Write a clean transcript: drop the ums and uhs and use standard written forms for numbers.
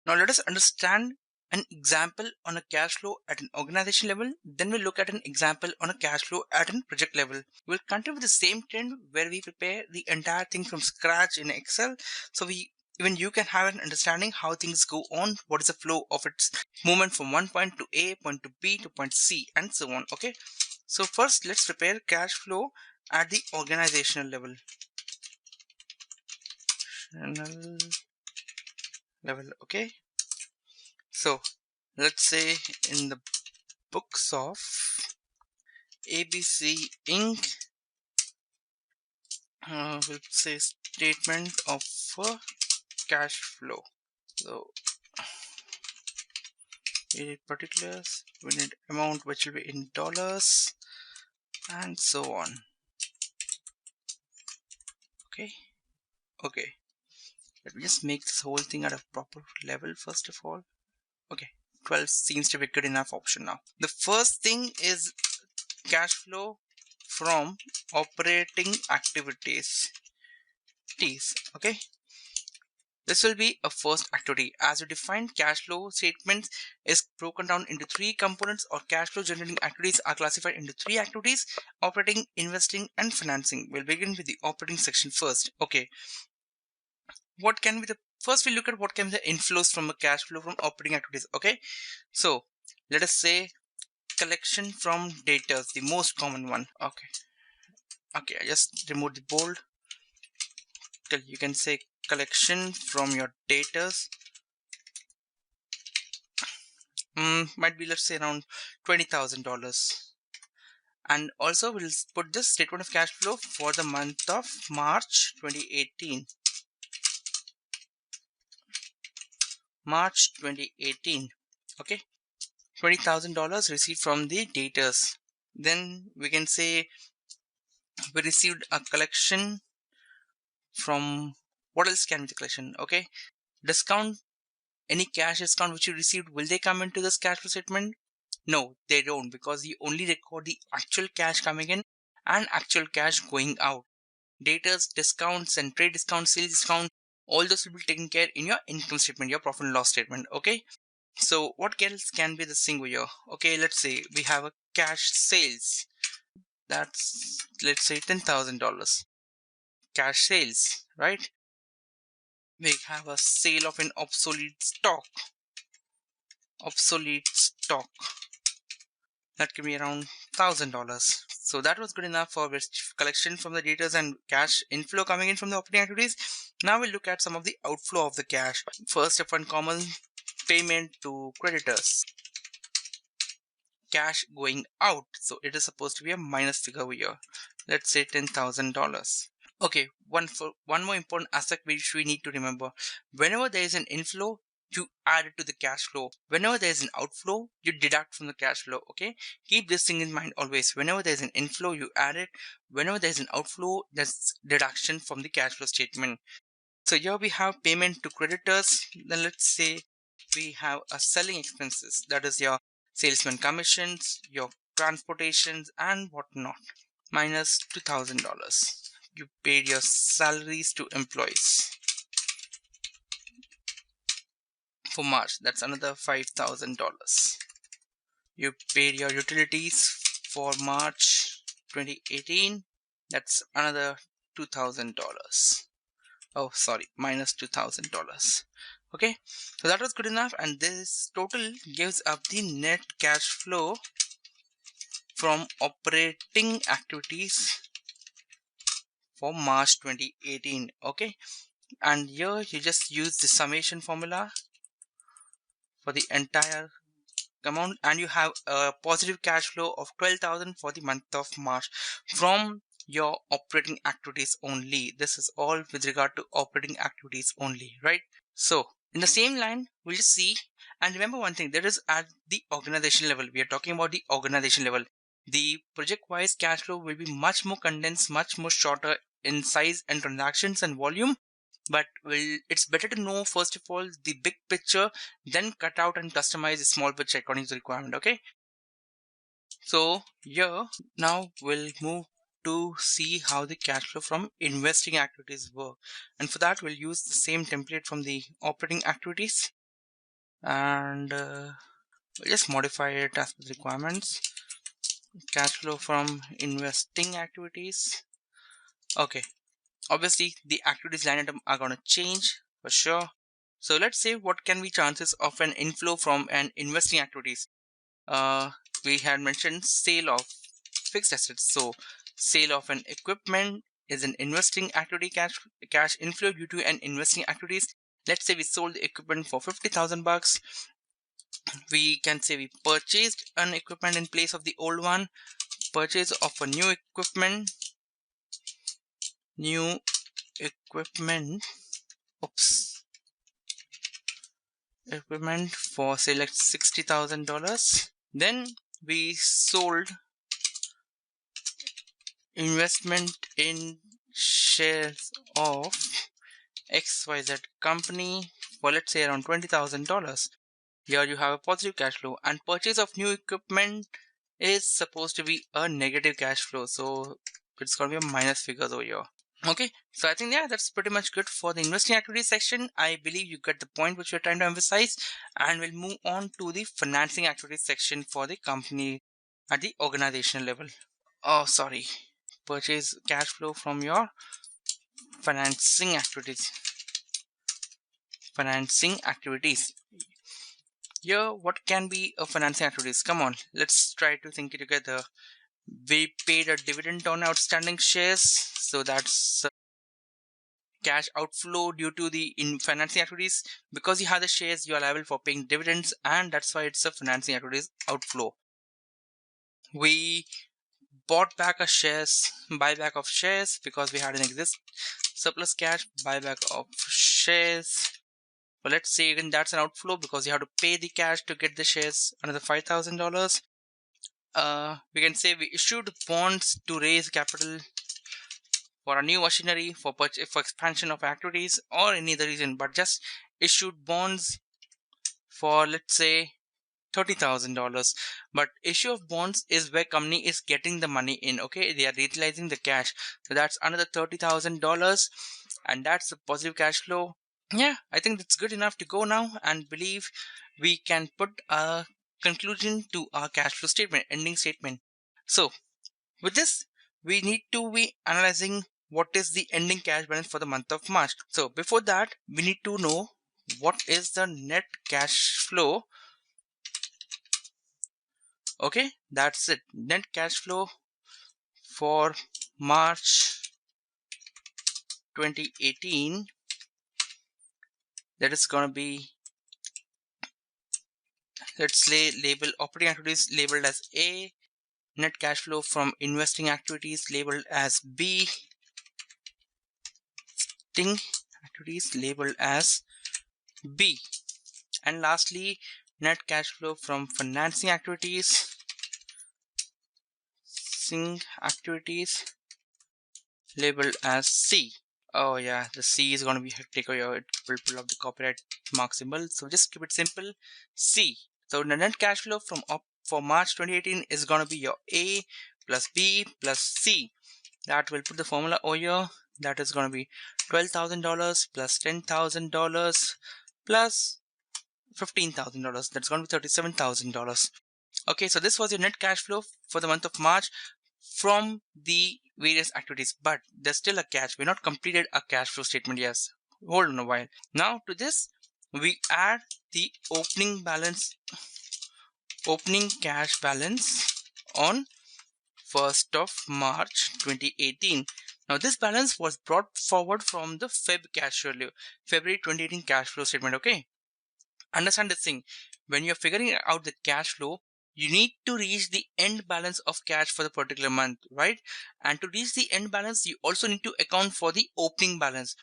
Now let us understand an example on a cash flow at an organization level. Then we'll look at an example on a cash flow at a project level. We'll continue with the same trend where we prepare the entire thing from scratch in Excel. So even you can have an understanding how things go on, what is the flow of its movement from one point to A, point to B to point C, and so on. Okay. So first let's prepare cash flow at the organizational level. Okay. So let's say in the books of ABC Inc. We'll say statement of cash flow. So we need particulars, we need amount which will be in dollars, and so on. Okay, let me just make this whole thing at a proper level first of all. Okay, 12 seems to be a good enough option now. The first thing is cash flow from operating activities. Okay, this will be a first activity. As you defined, cash flow statements is broken down into three components, or cash flow generating activities are classified into three activities: operating, investing, and financing. We'll begin with the operating section first. Okay, what can be the first? We'll look at what can be the inflows from a cash flow from operating activities. Okay, so let us say collection from debtors, the most common one. Okay, I just remove the bold. You can say collection from your debtors. Might be, let's say, around $20,000. And also we'll put this statement of cash flow for the month of March 2018. Okay, $20,000 received from the debtors. Then we can say we received a collection from, what else can be the collection? Okay, discount. Any cash discount which you received, will they come into this cash flow statement? No, they don't, because you only record the actual cash coming in and actual cash going out. Debtors, discounts, and trade discount, sales discount, all those will be taken care in your income statement, your profit and loss statement. Okay, so what else can be the thing here? Okay, let's say we have a cash sales. That's, let's say, $10,000 cash sales, right? We have a sale of an obsolete stock. That can be around $1,000. So that was good enough for collection from the debtors and cash inflow coming in from the operating activities. Now we'll look at some of the outflow of the cash. First, of uncommon, payment to creditors. Cash going out, so it is supposed to be a minus figure over here. Let's say $10,000. Okay, one more important aspect which we need to remember: whenever there is an inflow, you add it to the cash flow. Whenever there is an outflow, you deduct from the cash flow. Okay, keep this thing in mind always. Whenever there is an inflow, you add it. Whenever there is an outflow, that's deduction from the cash flow statement. So here we have payment to creditors. Then let's say we have a selling expenses, that is your salesman commissions, your transportations, and whatnot, minus $2,000. You paid your salaries to employees for March, that's another $5,000. You paid your utilities for March 2018, that's another $2,000. Oh, sorry, minus $2,000. Okay, so that was good enough, and this total gives up the net cash flow from operating activities for March 2018. Okay, and here you just use the summation formula for the entire amount, and you have a positive cash flow of 12,000 for the month of March from your operating activities only. This is all with regard to operating activities only, right? So in the same line, we'll see, and remember one thing, that is at the organization level. We are talking about the organization level. The project wise cash flow will be much more condensed, much more shorter in size and transactions and volume, but it's better to know first of all the big picture, then cut out and customize a small picture according to the requirement. Okay, so here now we'll move to see how the cash flow from investing activities work, and for that we'll use the same template from the operating activities. and we'll just modify it as per the requirements. Cash flow from investing activities. Okay, obviously the activities line item are going to change for sure. So let's say what can be chances of an inflow from an investing activities. uh, we had mentioned sale of fixed assets. So sale of an equipment is an investing activity. Cash inflow due to an investing activities. Let's say we sold the equipment for 50,000 bucks. We can say we purchased an equipment in place of the old one. Purchase of a new equipment oops equipment for say like $60,000. Then we sold investment in shares of XYZ company for let's say around $20,000. Here you have a positive cash flow, and purchase of new equipment is supposed to be a negative cash flow, so it's going to be a minus figures over here. Okay, so I think yeah, that's pretty much good for the investing activities section. I believe you get the point which we're trying to emphasize, and we'll move on to the financing activities section for the company at the organizational level. Oh, sorry, purchase cash flow from your financing activities. Financing activities. Here, what can be a financing activities? Come on, let's try to think it together. We paid a dividend on outstanding shares, so that's cash outflow due to the in financing activities. Because you have the shares, you are liable for paying dividends, and that's why it's a financing activities outflow. We bought back a shares, buyback of shares, because we had an exist surplus cash. Buyback of shares, well, let's say even that's an outflow because you have to pay the cash to get the shares, another $5,000. We can say we issued bonds to raise capital for a new machinery, for purchase, for expansion of activities, or any other reason, but just issued bonds for let's say $30,000. But issue of bonds is where company is getting the money in. Okay, they are utilizing the cash, so that's another $30,000, and that's a positive cash flow. Yeah, I think that's good enough to go now, and believe we can put a conclusion to our cash flow statement, ending statement. So with this, we need to be analyzing what is the ending cash balance for the month of March. So before that, we need to know what is the net cash flow. Okay, that's it. Net cash flow for March 2018. That is gonna be, let's say, label operating activities labeled as A, net cash flow from investing activities labeled as B, investing activities labeled as B, and lastly net cash flow from financing activities labeled as C. Oh yeah, the C is gonna be hectic, or it will pull up the copyright mark symbol, so just keep it simple, C. So the net cash flow from for March 2018 is gonna be your A plus B plus C. That will put the formula over here. That is gonna be $12,000 plus $10,000 plus $15,000. That's gonna be $37,000. Okay, so this was your net cash flow for the month of March from the various activities, but there's still a catch. We're not completed a cash flow statement. Yes, hold on a while. Now to this, we add the opening cash balance on 1st of March 2018. Now this balance was brought forward from the February 2018 cash flow statement. Okay, understand this thing. When you're figuring out the cash flow, you need to reach the end balance of cash for the particular month, right? And to reach the end balance, you also need to account for the opening balance.